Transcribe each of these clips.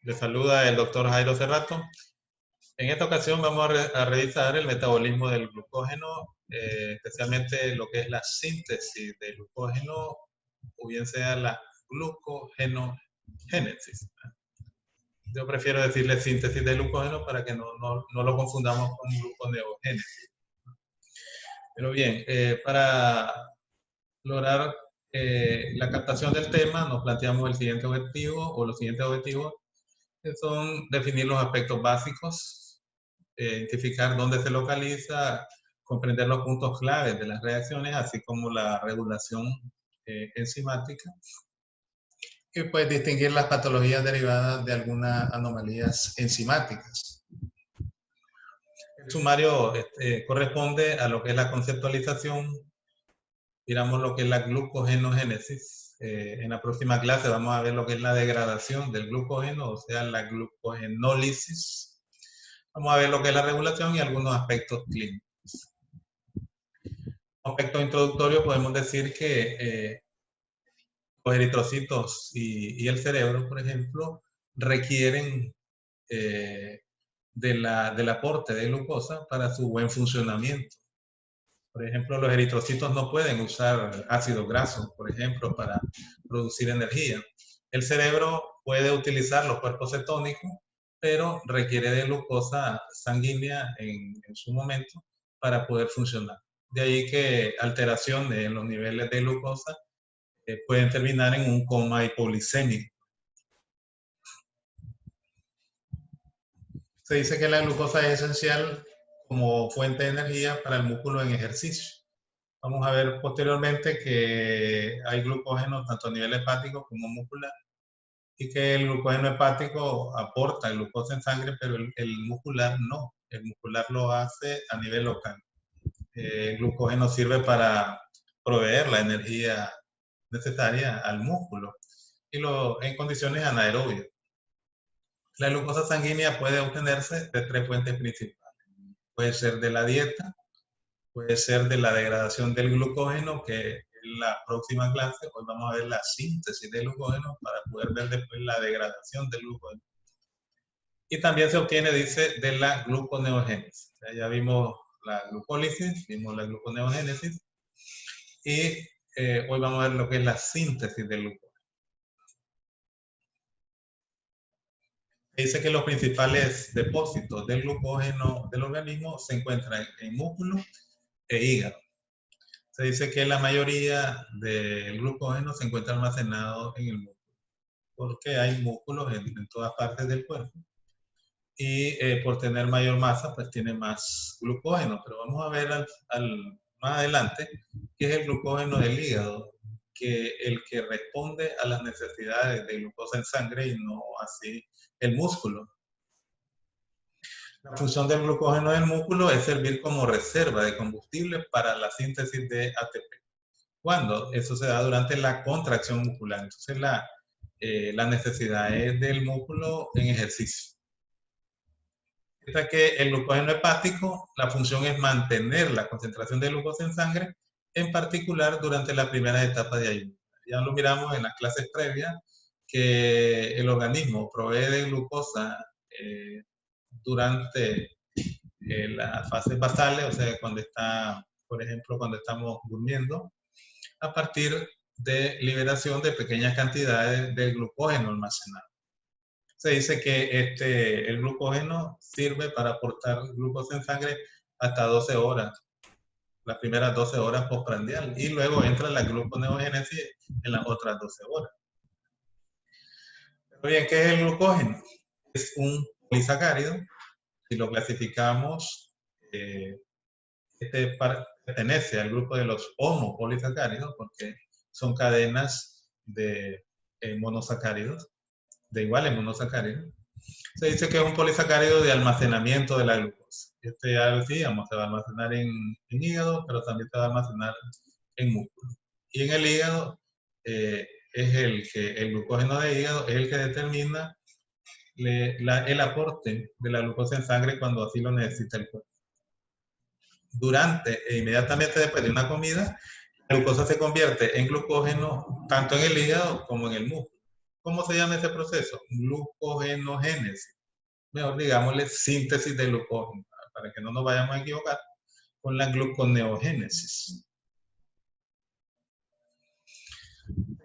Les saluda el doctor Jairo Cerrato. En esta ocasión vamos a revisar el metabolismo del glucógeno, especialmente lo que es la síntesis del glucógeno, o bien sea la glucogenogénesis. Yo prefiero decirle síntesis del glucógeno para que no lo confundamos con gluconeogénesis. Pero bien, para lograr la captación del tema, nos planteamos el siguiente objetivo o los siguientes objetivos, que son definir los aspectos básicos, identificar dónde se localiza, comprender los puntos claves de las reacciones, así como la regulación enzimática, y pues distinguir las patologías derivadas de algunas anomalías enzimáticas. El sumario corresponde a lo que es la conceptualización, miramos lo que es la glucogenogénesis. En la próxima clase vamos a ver lo que es la degradación del glucógeno, o sea, la glucogenólisis. Vamos a ver lo que es la regulación y algunos aspectos clínicos. Como aspecto introductorio podemos decir que los eritrocitos y el cerebro, por ejemplo, requieren del aporte de glucosa para su buen funcionamiento. Por ejemplo, los eritrocitos no pueden usar ácidos grasos, por ejemplo, para producir energía. El cerebro puede utilizar los cuerpos cetónicos, pero requiere de glucosa sanguínea en su momento para poder funcionar. De ahí que alteraciones en los niveles de glucosa pueden terminar en un coma hipoglicémico. Se dice que la glucosa es esencial como fuente de energía para el músculo en ejercicio. Vamos a ver posteriormente que hay glucógeno tanto a nivel hepático como muscular y que el glucógeno hepático aporta glucosa en sangre, pero el muscular no. El muscular lo hace a nivel local. El glucógeno sirve para proveer la energía necesaria al músculo y en condiciones anaerobias. La glucosa sanguínea puede obtenerse de tres fuentes principales. Puede ser de la dieta, puede ser de la degradación del glucógeno, que es la próxima clase. Hoy vamos a ver la síntesis del glucógeno para poder ver después la degradación del glucógeno. Y también se obtiene, dice, de la gluconeogénesis. Ya vimos la glucólisis, vimos la gluconeogénesis, y hoy vamos a ver lo que es la síntesis del glucógeno. Dice que los principales depósitos del glucógeno del organismo se encuentran en músculo e hígado. Se dice que la mayoría del glucógeno se encuentra almacenado en el músculo, porque hay músculos en todas partes del cuerpo. Y por tener mayor masa, pues tiene más glucógeno. Pero vamos a ver más adelante qué es el glucógeno del hígado, que el que responde a las necesidades de glucosa en sangre y no así el músculo. La función del glucógeno del músculo es servir como reserva de combustible para la síntesis de ATP. ¿Cuándo? Eso se da durante la contracción muscular. Entonces la necesidad es del músculo en ejercicio. Mientras que el glucógeno hepático, la función es mantener la concentración de glucosa en sangre, en particular durante las primeras etapas de ayuno. Ya lo miramos en las clases previas, que el organismo provee de glucosa durante las fases basales, o sea, cuando está, por ejemplo, cuando estamos durmiendo, a partir de liberación de pequeñas cantidades de glucógeno almacenado. Se dice que el glucógeno sirve para aportar glucosa en sangre hasta 12 horas, las primeras 12 horas postprandial, y luego entra la gluconeogénesis en las otras 12 horas. Pero bien, ¿qué es el glucógeno? Es un polisacárido. Si lo clasificamos, pertenece al grupo de los homopolisacáridos porque son cadenas de monosacáridos, de iguales monosacáridos. Se dice que es un polisacárido de almacenamiento de la glucosa. Ya decíamos, se va a almacenar en hígado, pero también se va a almacenar en músculo. Y en el hígado es el glucógeno de hígado es el que determina el aporte de la glucosa en sangre cuando así lo necesita el cuerpo. Durante e inmediatamente después de una comida, la glucosa se convierte en glucógeno tanto en el hígado como en el músculo. ¿Cómo se llama ese proceso? Glucogenogénesis. Mejor digámosle síntesis de glucógeno, para que no nos vayamos a equivocar con la gluconeogénesis.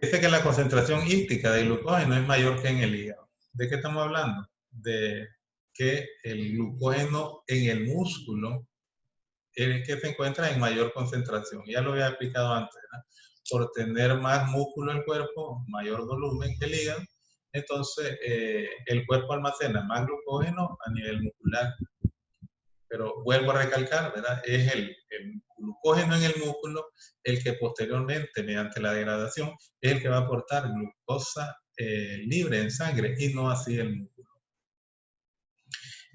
Dice que la concentración hística de glucógeno es mayor que en el hígado. ¿De qué estamos hablando? De que el glucógeno en el músculo es el que se encuentra en mayor concentración. Ya lo había explicado antes, ¿verdad? Por tener más músculo el cuerpo, mayor volumen que el hígado, entonces el cuerpo almacena más glucógeno a nivel muscular. Pero vuelvo a recalcar, ¿verdad? Es el glucógeno en el músculo el que posteriormente, mediante la degradación, es el que va a aportar glucosa libre en sangre y no así el músculo.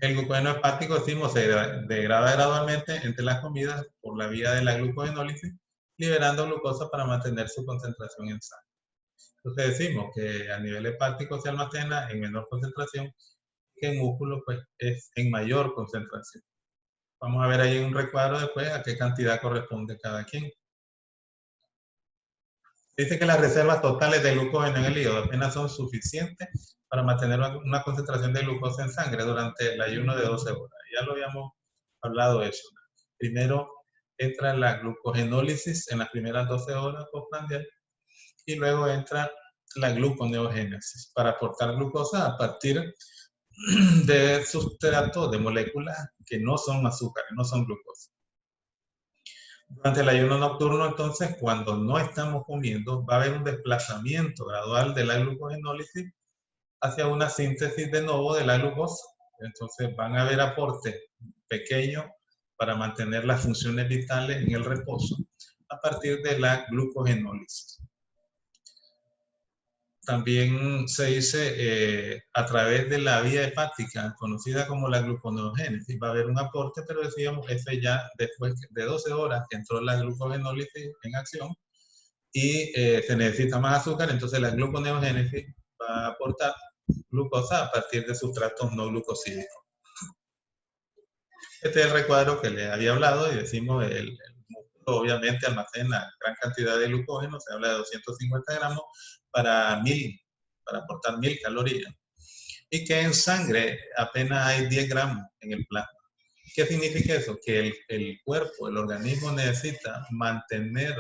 El glucógeno hepático, decimos, se degrada gradualmente entre las comidas por la vía de la glucogenólisis, liberando glucosa para mantener su concentración en sangre. Entonces decimos que a nivel hepático se almacena en menor concentración, que en músculo pues, es en mayor concentración. Vamos a ver ahí un recuadro después a qué cantidad corresponde cada quien. Dice que las reservas totales de glucógeno en el hígado apenas son suficientes para mantener una concentración de glucosa en sangre durante el ayuno de 12 horas. Ya lo habíamos hablado de eso. Primero entra la glucogenólisis en las primeras 12 horas postprandial y luego entra la gluconeogénesis para aportar glucosa a partir de sustratos, de moléculas que no son azúcares, no son glucosa. Durante el ayuno nocturno, entonces, cuando no estamos comiendo, va a haber un desplazamiento gradual de la glucogenólisis hacia una síntesis de nuevo de la glucosa. Entonces, van a haber aportes pequeños para mantener las funciones vitales en el reposo a partir de la glucogenólisis. También se dice a través de la vía hepática, conocida como la gluconeogénesis, va a haber un aporte, pero decíamos, ese ya después de 12 horas que entró la glucogenólisis en acción y se necesita más azúcar, entonces la gluconeogénesis va a aportar glucosa a partir de sustratos no glucosídicos. Este es el recuadro que les había hablado y decimos el músculo obviamente almacena gran cantidad de glucógeno, se habla de 250 gramos para aportar 1000 calorías. Y que en sangre apenas hay 10 gramos en el plasma. ¿Qué significa eso? Que el cuerpo, el organismo necesita mantener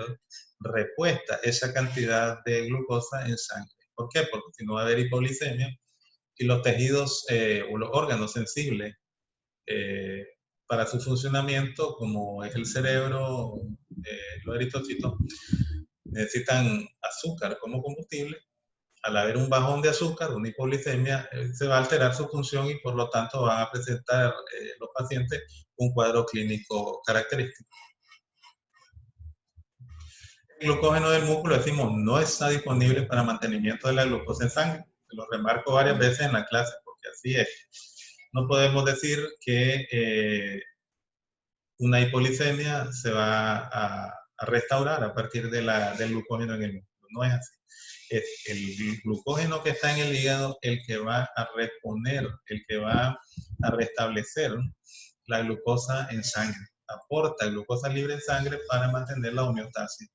repuesta esa cantidad de glucosa en sangre. ¿Por qué? Porque si no va a haber hipoglicemia y los tejidos o los órganos sensibles para su funcionamiento, como es el cerebro, los eritrocitos, necesitan azúcar como combustible. Al haber un bajón de azúcar, una hipoglicemia, se va a alterar su función y por lo tanto van a presentar los pacientes un cuadro clínico característico. El glucógeno del músculo, decimos, no está disponible para mantenimiento de la glucosa en sangre. Lo remarco varias veces en la clase porque así es. No podemos decir que una hipoglicemia se va a restaurar a partir de del glucógeno en el músculo. No es así. Es el glucógeno que está en el hígado el que va a reponer, el que va a restablecer la glucosa en sangre. Aporta glucosa libre en sangre para mantener la homeostasis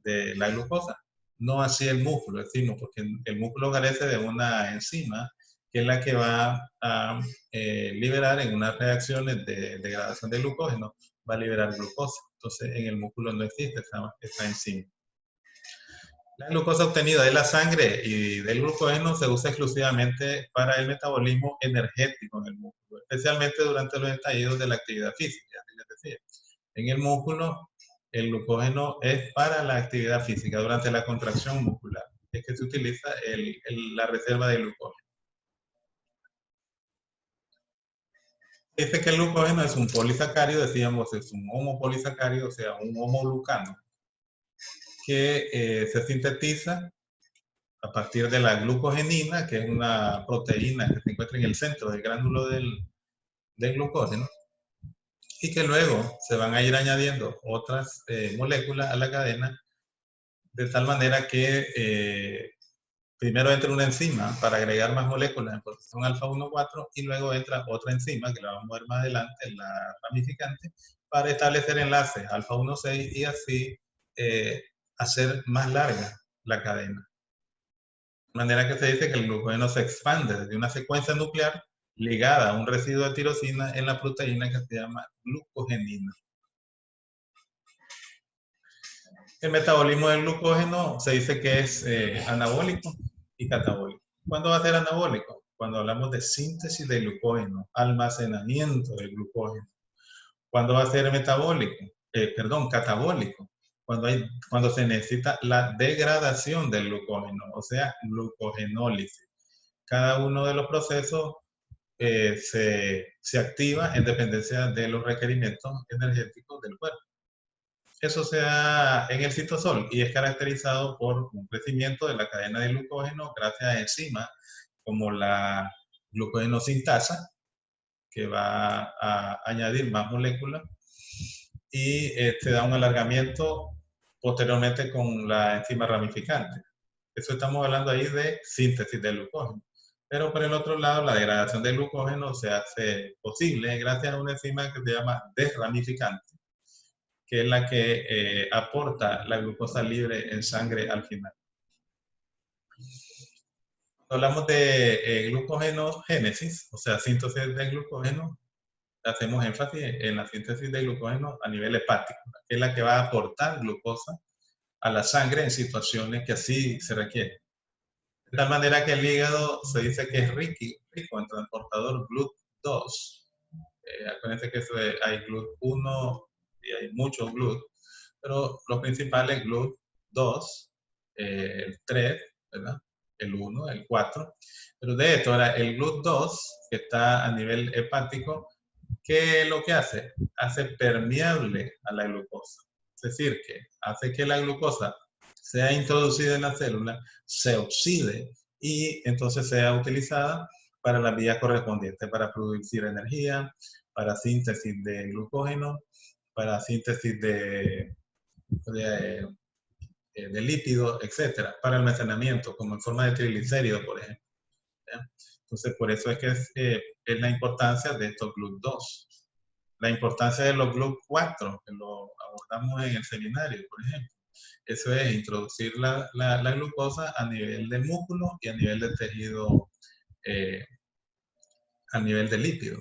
de la glucosa. No así el músculo, decimos, porque el músculo carece de una enzima que es la que va a liberar en unas reacciones de degradación de glucógeno, va a liberar glucosa. Entonces, en el músculo no existe esta enzima. La glucosa obtenida de la sangre y del glucógeno se usa exclusivamente para el metabolismo energético en el músculo, especialmente durante los estallidos de la actividad física. En el músculo, el glucógeno es para la actividad física, durante la contracción muscular. Es que se utiliza la reserva de glucógeno. Dice que el glucógeno es un polisacárido, decíamos, es un homopolisacárido, o sea, un homoglucano, que se sintetiza a partir de la glucogenina, que es una proteína que se encuentra en el centro del gránulo del glucógeno, y que luego se van a ir añadiendo otras moléculas a la cadena, de tal manera que primero entra una enzima para agregar más moléculas en posición alfa 1,4 y luego entra otra enzima, que la vamos a ver más adelante, la ramificante, para establecer enlaces alfa 1,6 y así hacer más larga la cadena. De manera que se dice que el glucógeno se expande desde una secuencia nuclear ligada a un residuo de tirosina en la proteína que se llama glucogenina. El metabolismo del glucógeno se dice que es anabólico y catabólico. ¿Cuándo va a ser anabólico? Cuando hablamos de síntesis de glucógeno, almacenamiento del glucógeno. ¿Cuándo va a ser metabólico? Catabólico. Cuando se necesita la degradación del glucógeno, o sea, glucogenólisis. Cada uno de los procesos se activa en dependencia de los requerimientos energéticos del cuerpo. Eso se da en el citosol y es caracterizado por un crecimiento de la cadena de glucógeno gracias a enzimas como la glucógeno-sintasa, que va a añadir más moléculas, y se da un alargamiento posteriormente con la enzima ramificante. Eso estamos hablando ahí de síntesis del glucógeno. Pero por el otro lado, la degradación del glucógeno se hace posible gracias a una enzima que se llama desramificante, que es la que aporta la glucosa libre en sangre al final. Cuando hablamos de glucogenogénesis, o sea, síntesis de glucógeno, hacemos énfasis en la síntesis de glucógeno a nivel hepático, que es la que va a aportar glucosa a la sangre en situaciones que así se requiere. De tal manera que el hígado se dice que es rico en transportador GLUT2. Acuérdense que hay GLUT1 y hay muchos GLUT, pero los principales GLUT2, el 3, ¿verdad? El 1, el 4. Pero de esto, ahora el GLUT2, que está a nivel hepático, ¿qué es lo que hace? Hace permeable a la glucosa. Es decir, que hace que la glucosa sea introducida en la célula, se oxide y entonces sea utilizada para las vías correspondientes, para producir energía, para síntesis de glucógeno, para síntesis de lípidos, etcétera, para almacenamiento, como en forma de triglicéridos, por ejemplo. ¿Ya? Entonces, por eso es que es la importancia de estos GLUT2. La importancia de los GLUT4, que lo abordamos en el seminario, por ejemplo. Eso es introducir la glucosa a nivel del músculo y a nivel del tejido, a nivel de lípido.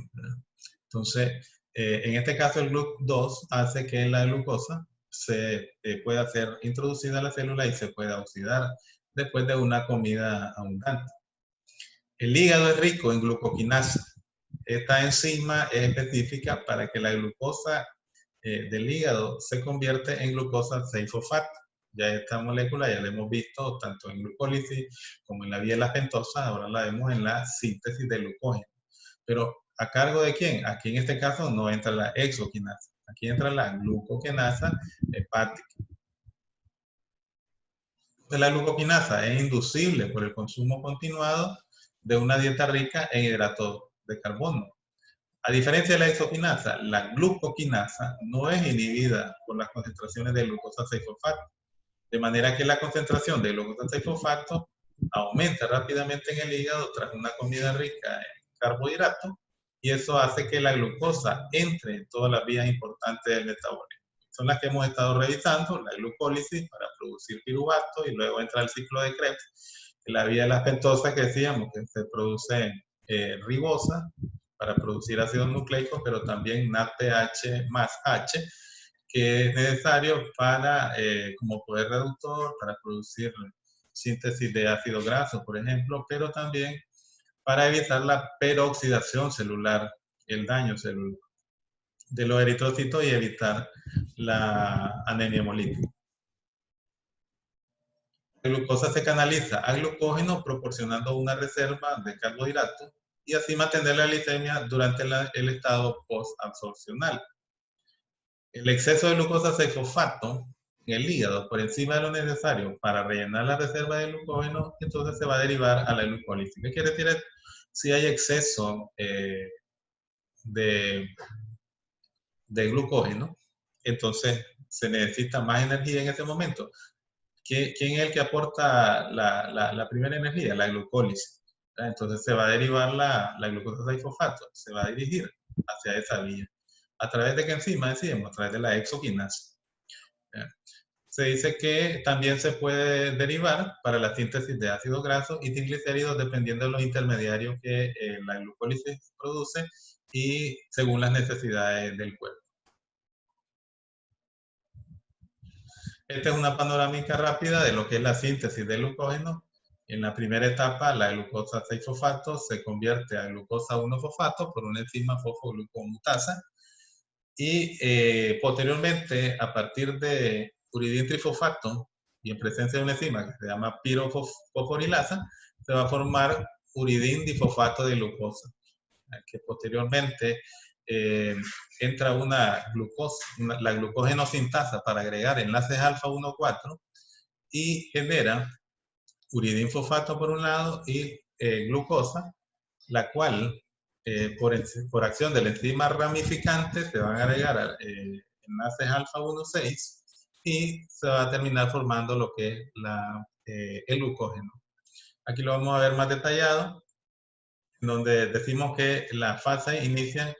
Entonces, en este caso el GLUT2 hace que la glucosa se pueda ser introducida a la célula y se pueda oxidar después de una comida abundante. El hígado es rico en glucoquinasa. Esta enzima es específica para que la glucosa del hígado se convierte en glucosa 6-fosfato. Ya esta molécula ya la hemos visto tanto en glucólisis como en la vía de la pentosa, ahora la vemos en la síntesis de glucógeno. Pero ¿a cargo de quién? Aquí en este caso no entra la exoquinasa, aquí entra la glucoquinasa hepática. La glucoquinasa es inducible por el consumo continuado de una dieta rica en hidratos de carbono. A diferencia de la exoquinasa, la glucoquinasa no es inhibida por las concentraciones de glucosa 6-fosfato, de manera que la concentración de glucosa 6-fosfato aumenta rápidamente en el hígado tras una comida rica en carbohidratos, y eso hace que la glucosa entre en todas las vías importantes del metabolismo. Son las que hemos estado revisando, la glucólisis para producir piruvato, y luego entra el ciclo de Krebs, en la vía de las pentosas que decíamos que se produce ribosa para producir ácidos nucleicos, pero también NADPH más H, que es necesario para, como poder reductor, para producir síntesis de ácido graso, por ejemplo, pero también para evitar la peroxidación celular, el daño celular de los eritrocitos y evitar la anemia hemolítica. La glucosa se canaliza a glucógeno proporcionando una reserva de carbohidratos y así mantener la glicemia durante el estado postabsorcional. El exceso de glucosa 6-fosfato en el hígado por encima de lo necesario para rellenar la reserva de glucógeno, entonces se va a derivar a la glucólisis. ¿Qué quiere decir? Si hay exceso de glucógeno, entonces se necesita más energía en ese momento. ¿Quién es el que aporta la primera energía? La glucólisis. Entonces se va a derivar la glucosa 6-fosfato, se va a dirigir hacia esa vía. ¿A través de qué enzima decíamos? A través de la exoquinasa. se dice que también se puede derivar para la síntesis de ácidos grasos y triglicéridos dependiendo de los intermediarios que la glucólisis produce y según las necesidades del cuerpo. Esta es una panorámica rápida de lo que es la síntesis de glucógeno. En la primera etapa, la glucosa 6-fosfato se convierte a glucosa 1-fosfato por una enzima fosfoglucomutasa. Y posteriormente, a partir de uridín trifosfato y en presencia de una enzima que se llama pirofosforilasa, se va a formar uridín difosfato de glucosa, que posteriormente entra la glucógenosintasa para agregar enlaces alfa 1,4 y genera uridín fosfato por un lado y glucosa, la cual por acción de la enzima ramificante se van a agregar enlaces alfa 1,6 y se va a terminar formando lo que es el glucógeno. Aquí lo vamos a ver más detallado, donde decimos que la fase inicia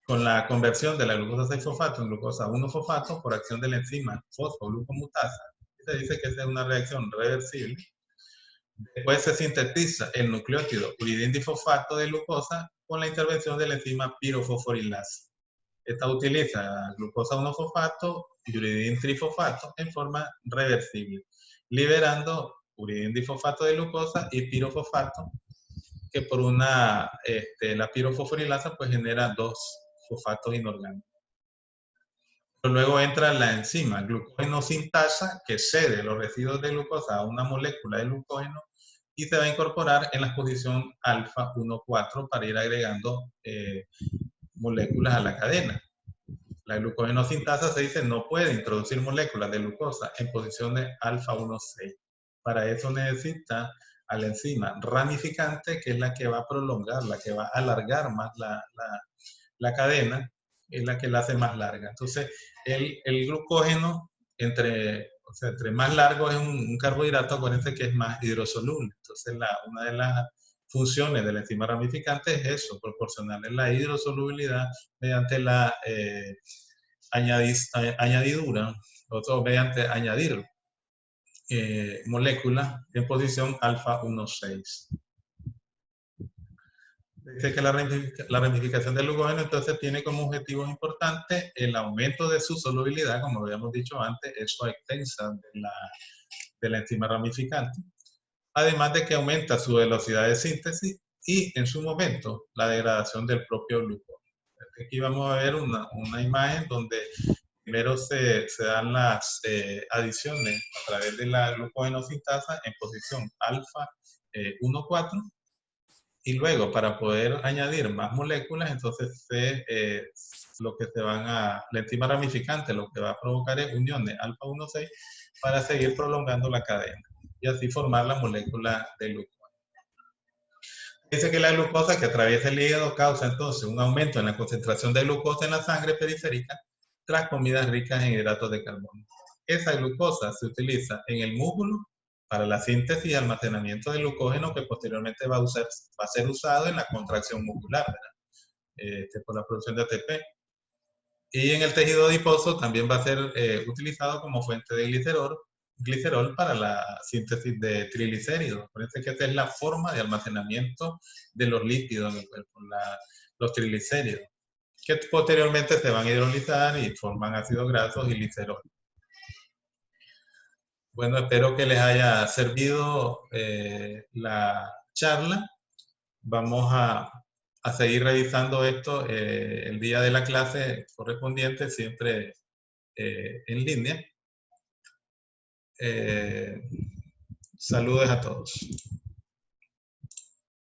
con la conversión de la glucosa 6-fosfato en glucosa 1-fosfato por acción de la enzima fosfoglucomutasa. Se dice que esa es una reacción reversible. Después se sintetiza el nucleótido uridín difosfato de glucosa con la intervención de la enzima pirofosforilasa. Esta utiliza glucosa 1-fosfato y uridín trifosfato en forma reversible, liberando uridín difosfato de glucosa y pirofosfato, que por la pirofosforilasa pues genera 2 fosfatos inorgánicos. Pero luego entra la enzima glucógeno-sintasa que cede los residuos de glucosa a una molécula de glucógeno y se va a incorporar en la posición alfa 1,4 para ir agregando moléculas a la cadena. La glucógenosintasa se dice no puede introducir moléculas de glucosa en posiciones alfa 1,6. Para eso necesita a la enzima ramificante, que es la que va a prolongar, la que va a alargar más la cadena, es la que la hace más larga. Entonces, el glucógeno, entre más largo es un carbohidrato, acuérdense que es más hidrosoluble. Entonces, una de las funciones de la enzima ramificante es eso, proporcionarle la hidrosolubilidad mediante la añadidura, o mediante añadir moléculas en posición alfa 1,6. Dice que la ramificación del glucógeno entonces tiene como objetivo importante el aumento de su solubilidad, como habíamos dicho antes, eso extensa de la enzima ramificante, además de que aumenta su velocidad de síntesis y en su momento la degradación del propio glucógeno. Aquí vamos a ver una imagen donde primero se dan las adiciones a través de la glucógenosintasa en posición alfa 1,4 y luego para poder añadir más moléculas, entonces la enzima ramificante lo que va a provocar es uniones alfa 1,6 para seguir prolongando la cadena y así formar la molécula de glucógeno. Dice que la glucosa que atraviesa el hígado causa entonces un aumento en la concentración de glucosa en la sangre periférica tras comidas ricas en hidratos de carbono. Esa glucosa se utiliza en el músculo para la síntesis y almacenamiento de glucógeno que posteriormente va a ser usado en la contracción muscular, por la producción de ATP. Y en el tejido adiposo también va a ser utilizado como fuente de glicerol para la síntesis de triglicéridos. Parece que esta es la forma de almacenamiento de los lípidos en el cuerpo, los triglicéridos, que posteriormente se van a hidrolizar y forman ácidos grasos y glicerol. Bueno, espero que les haya servido la charla. Vamos a seguir revisando esto el día de la clase correspondiente, siempre en línea. Saludos a todos.